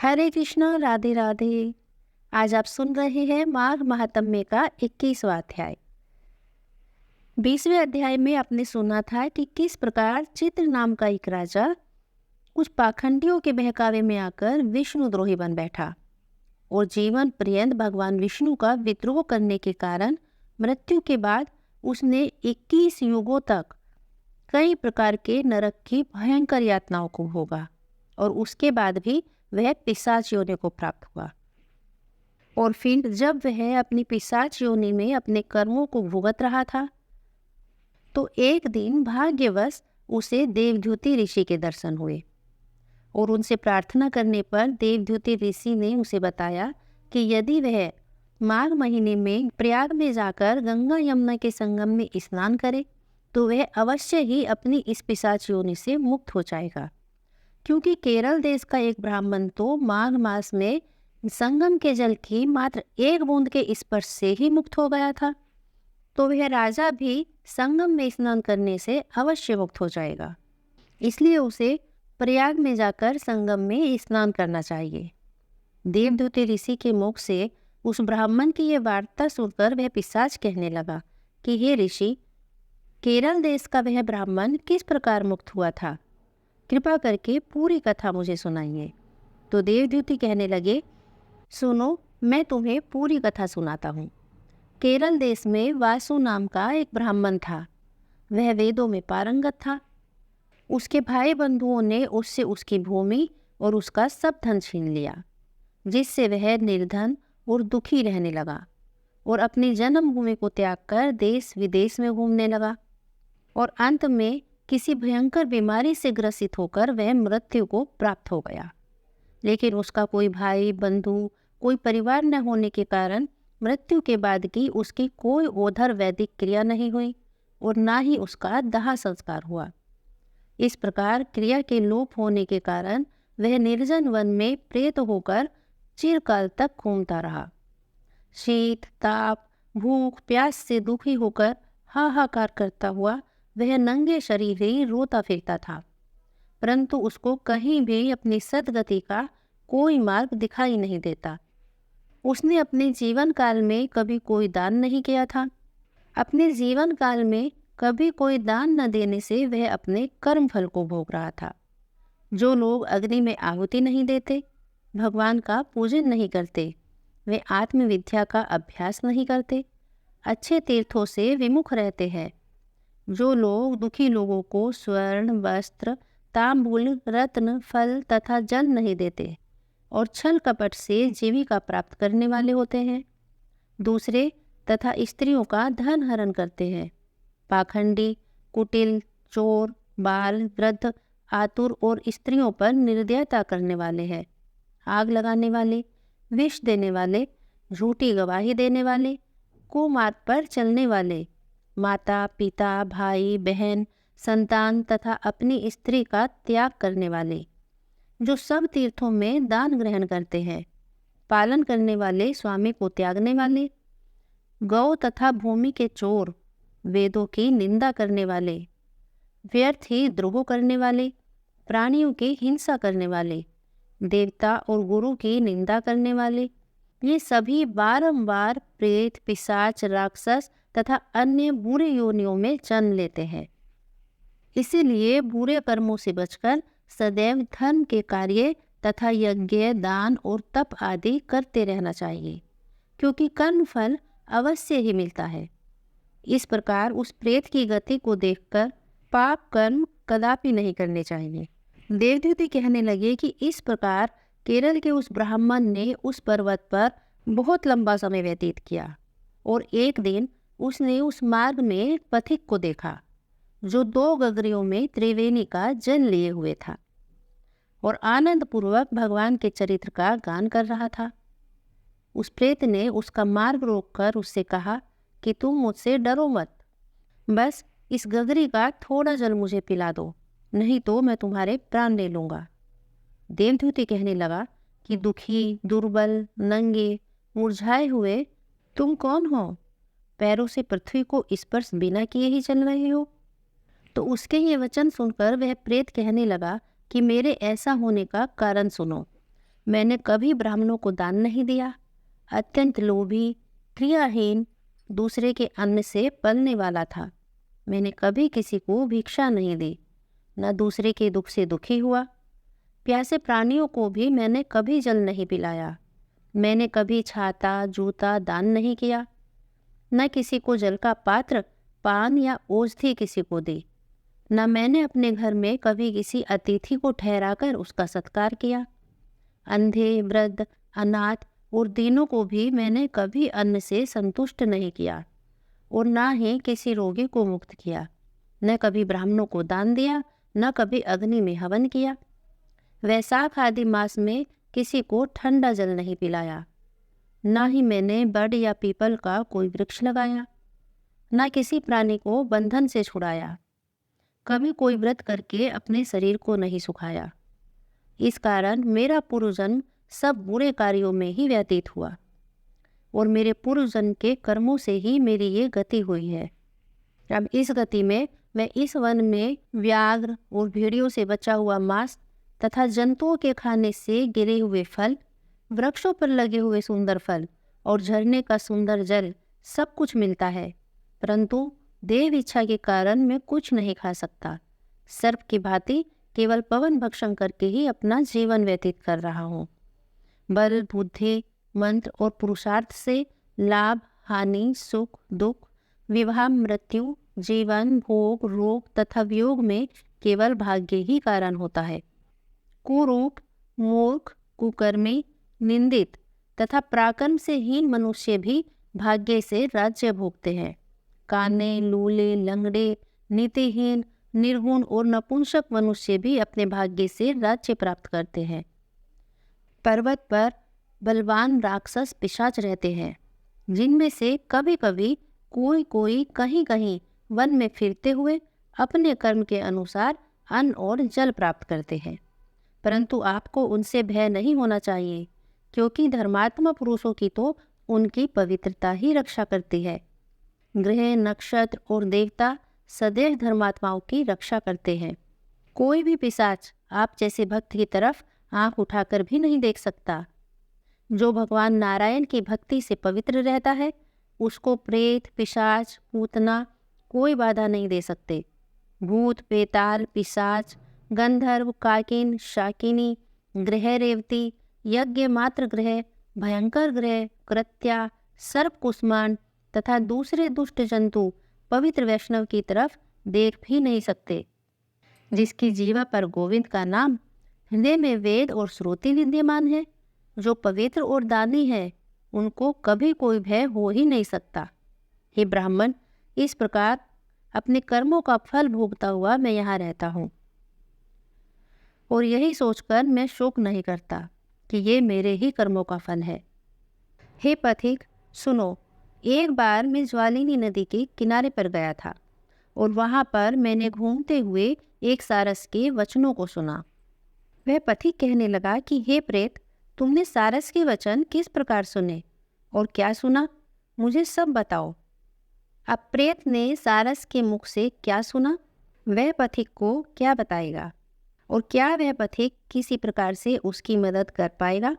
हरे कृष्णा, राधे राधे। आज आप सुन रहे हैं माघ महात्म्य का 21वां अध्याय। 20वें अध्याय में आपने सुना था कि किस प्रकार चित्र नाम का एक राजा कुछ पाखंडियों के बहकावे में आकर विष्णुद्रोही बन बैठा और जीवन पर्यंत भगवान विष्णु का विद्रोह करने के कारण मृत्यु के बाद उसने 21 युगों तक कई प्रकार के नरक की भयंकर यातनाओं को भोगा और उसके बाद भी वह पिशाच योनि को प्राप्त हुआ। और फिर जब वह अपनी पिशाच योनि में अपने कर्मों को भुगत रहा था तो एक दिन भाग्यवश उसे देवद्युति ऋषि के दर्शन हुए और उनसे प्रार्थना करने पर देवद्युति ऋषि ने उसे बताया कि यदि वह माघ महीने में प्रयाग में जाकर गंगा यमुना के संगम में स्नान करे तो वह अवश्य ही अपनी इस पिशाच योनि से मुक्त हो जाएगा, क्योंकि केरल देश का एक ब्राह्मण तो माघ मास में संगम के जल की मात्र एक बूंद के स्पर्श से ही मुक्त हो गया था, तो वह राजा भी संगम में स्नान करने से अवश्य मुक्त हो जाएगा। इसलिए उसे प्रयाग में जाकर संगम में स्नान करना चाहिए। देवद्युति ऋषि के मुख से उस ब्राह्मण की यह वार्ता सुनकर वह पिशाच कहने लगा कि हे ऋषि, केरल देश का वह ब्राह्मण किस प्रकार मुक्त हुआ था, कृपा करके पूरी कथा मुझे सुनाइए। तो देवद्युति कहने लगे, सुनो, मैं तुम्हें पूरी कथा सुनाता हूँ। केरल देश में वासु नाम का एक ब्राह्मण था। वह वेदों में पारंगत था। उसके भाई बंधुओं ने उससे उसकी भूमि और उसका सब धन छीन लिया, जिससे वह निर्धन और दुखी रहने लगा और अपनी जन्मभूमि को त्याग कर देश विदेश में घूमने लगा और अंत में किसी भयंकर बीमारी से ग्रसित होकर वह मृत्यु को प्राप्त हो गया। लेकिन उसका कोई भाई बंधु, कोई परिवार न होने के कारण मृत्यु के बाद की उसकी कोई ओधर वैदिक क्रिया नहीं हुई और ना ही उसका दाह संस्कार हुआ। इस प्रकार क्रिया के लोप होने के कारण वह निर्जन वन में प्रेत होकर चिरकाल तक घूमता रहा। शीत, ताप, भूख, प्यास से दुखी होकर हाहाकार करता हुआ वह नंगे शरीर ही रोता फिरता था, परंतु उसको कहीं भी अपनी सद्गति का कोई मार्ग दिखाई नहीं देता। उसने अपने जीवन काल में कभी कोई दान नहीं किया था। अपने जीवन काल में कभी कोई दान न देने से वह अपने कर्म फल को भोग रहा था। जो लोग अग्नि में आहुति नहीं देते, भगवान का पूजन नहीं करते, वे आत्मविद्या का अभ्यास नहीं करते, अच्छे तीर्थों से विमुख रहते हैं, जो लोग दुखी लोगों को स्वर्ण, वस्त्र, तांबूल, रत्न, फल तथा जल नहीं देते और छल कपट से जीविका प्राप्त करने वाले होते हैं, दूसरे तथा स्त्रियों का धन हरण करते हैं, पाखंडी, कुटिल, चोर, बाल, वृद्ध, आतुर और स्त्रियों पर निर्दयता करने वाले हैं, आग लगाने वाले, विष देने वाले, झूठी गवाही देने वाले, कुमार्ग पर चलने वाले, माता पिता, भाई बहन, संतान तथा अपनी स्त्री का त्याग करने वाले, जो सब तीर्थों में दान ग्रहण करते हैं, पालन करने वाले, स्वामी को त्यागने वाले, गौ तथा भूमि के चोर, वेदों की निंदा करने वाले, व्यर्थ ही द्रोह करने वाले, प्राणियों की हिंसा करने वाले, देवता और गुरु की निंदा करने वाले, ये सभी बारंबार प्रेत, पिशाच, राक्षस तथा अन्य बुरी योनियों में जन्म लेते हैं। इसीलिए बुरे कर्मों से बचकर सदैव धर्म के कार्य तथा यज्ञ, दान और तप आदि करते रहना चाहिए, क्योंकि कर्म फल अवश्य ही मिलता है। इस प्रकार उस प्रेत की गति को देखकर पाप कर्म कदापि नहीं करने चाहिए। देवद्युति कहने लगे कि इस प्रकार केरल के उस ब्राह्मण ने उस पर्वत पर बहुत लंबा समय व्यतीत किया और एक दिन उसने उस मार्ग में एक पथिक को देखा जो 2 गगरियों में त्रिवेणी का जल लिए हुए था और आनंद पूर्वक भगवान के चरित्र का गान कर रहा था। उस प्रेत ने उसका मार्ग रोककर उससे कहा कि तुम मुझसे डरो मत, बस इस गगरी का थोड़ा जल मुझे पिला दो, नहीं तो मैं तुम्हारे प्राण ले लूँगा। देवद्युति कहने लगा कि दुखी, दुर्बल, नंगे, मुरझाए हुए तुम कौन हो? पैरों से पृथ्वी को स्पर्श बिना किए ही चल रहे हो? तो उसके ये वचन सुनकर वह प्रेत कहने लगा कि मेरे ऐसा होने का कारण सुनो। मैंने कभी ब्राह्मणों को दान नहीं दिया। अत्यंत लोभी, क्रियाहीन, दूसरे के अन्न से पलने वाला था। मैंने कभी किसी को भिक्षा नहीं दी, न दूसरे के दुख से दुखी हुआ। प्यासे प्राणियों को भी मैंने कभी जल नहीं पिलाया। मैंने कभी छाता, जूता दान नहीं किया, न किसी को जल का पात्र, पान या औषधि किसी को दी। न मैंने अपने घर में कभी किसी अतिथि को ठहराकर उसका सत्कार किया। अंधे, वृद्ध, अनाथ और दीनों को भी मैंने कभी अन्न से संतुष्ट नहीं किया और न ही किसी रोगी को मुक्त किया। न कभी ब्राह्मणों को दान दिया, न कभी अग्नि में हवन किया। वैशाख आदि मास में किसी को ठंडा जल नहीं पिलाया। न ही मैंने बड़ या पीपल का कोई वृक्ष लगाया, न किसी प्राणी को बंधन से छुड़ाया। कभी कोई व्रत करके अपने शरीर को नहीं सुखाया। इस कारण मेरा पूर्व जन्म सब बुरे कार्यों में ही व्यतीत हुआ और मेरे पूर्व जन्म के कर्मों से ही मेरी ये गति हुई है। अब इस गति में मैं इस वन में व्याघ्र और भेड़ियों से बचा हुआ मांस तथा जंतुओं के खाने से गिरे हुए फल, वृक्षों पर लगे हुए सुंदर फल और झरने का सुंदर जल सब कुछ मिलता है, परंतु देव इच्छा के कारण मैं कुछ नहीं खा सकता। सर्प की भांति केवल पवन भक्षण करके ही अपना जीवन व्यतीत कर रहा हूँ। बल, बुद्धि, मंत्र और पुरुषार्थ से लाभ, हानि, सुख, दुख, विवाह, मृत्यु, जीवन, भोग, रोग तथा वियोग में केवल भाग्य ही कारण होता है। कुरूप, मूर्ख, कुकर्मी, निंदित तथा प्राकर्म से हीन मनुष्य भी भाग्य से राज्य भोगते हैं। काने, लूले, लंगड़े, नीतिहीन, निर्गुण और नपुंसक मनुष्य भी अपने भाग्य से राज्य प्राप्त करते हैं। पर्वत पर बलवान राक्षस पिशाच रहते हैं, जिनमें से कभी कभी कोई कोई कहीं कहीं वन में फिरते हुए अपने कर्म के अनुसार अन्न और जल प्राप्त करते हैं, परंतु आपको उनसे भय नहीं होना चाहिए, क्योंकि धर्मात्मा पुरुषों की तो उनकी पवित्रता ही रक्षा करती है। ग्रह, नक्षत्र और देवता सदैव धर्मात्माओं की रक्षा करते हैं। कोई भी पिशाच आप जैसे भक्त की तरफ आंख उठाकर भी नहीं देख सकता। जो भगवान नारायण की भक्ति से पवित्र रहता है, उसको प्रेत, पिशाच, पूतना कोई बाधा नहीं दे सकते। भूत, बेताल, पिशाच, गंधर्व, काकिन, शाकिनी, ग्रह रेवती, यज्ञ मात्र ग्रह, भयंकर ग्रह, कृत्या, सर्प, कुष्मांड तथा दूसरे दुष्ट जंतु पवित्र वैष्णव की तरफ देख भी नहीं सकते। जिसकी जीवा पर गोविंद का नाम, हृदय में वेद और श्रुति विद्यमान है, जो पवित्र और दानी है, उनको कभी कोई भय हो ही नहीं सकता। हे ब्राह्मण, इस प्रकार अपने कर्मों का फल भोगता हुआ मैं यहाँ रहता हूँ और यही सोचकर मैं शोक नहीं करता कि ये मेरे ही कर्मों का फल है। हे पथिक, सुनो, एक बार मैं ज्वालिनी नदी के किनारे पर गया था और वहाँ पर मैंने घूमते हुए एक सारस के वचनों को सुना। वह पथिक कहने लगा कि हे प्रेत, तुमने सारस के वचन किस प्रकार सुने और क्या सुना, मुझे सब बताओ। अब प्रेत ने सारस के मुख से क्या सुना, वह पथिक को क्या बताएगा और क्या वह पथिक किसी प्रकार से उसकी मदद कर पाएगा।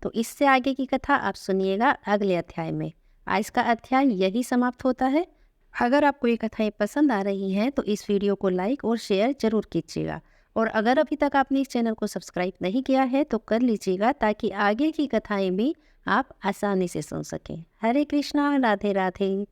तो इससे आगे की कथा आप सुनिएगा अगले अध्याय में। आज का अध्याय यही समाप्त होता है। अगर आपको ये कथाएं पसंद आ रही हैं तो इस वीडियो को लाइक और शेयर जरूर कीजिएगा, और अगर अभी तक आपने इस चैनल को सब्सक्राइब नहीं किया है तो कर लीजिएगा, ताकि आगे की कथाएं भी आप आसानी से सुन सकें। हरे कृष्णा, राधे राधे।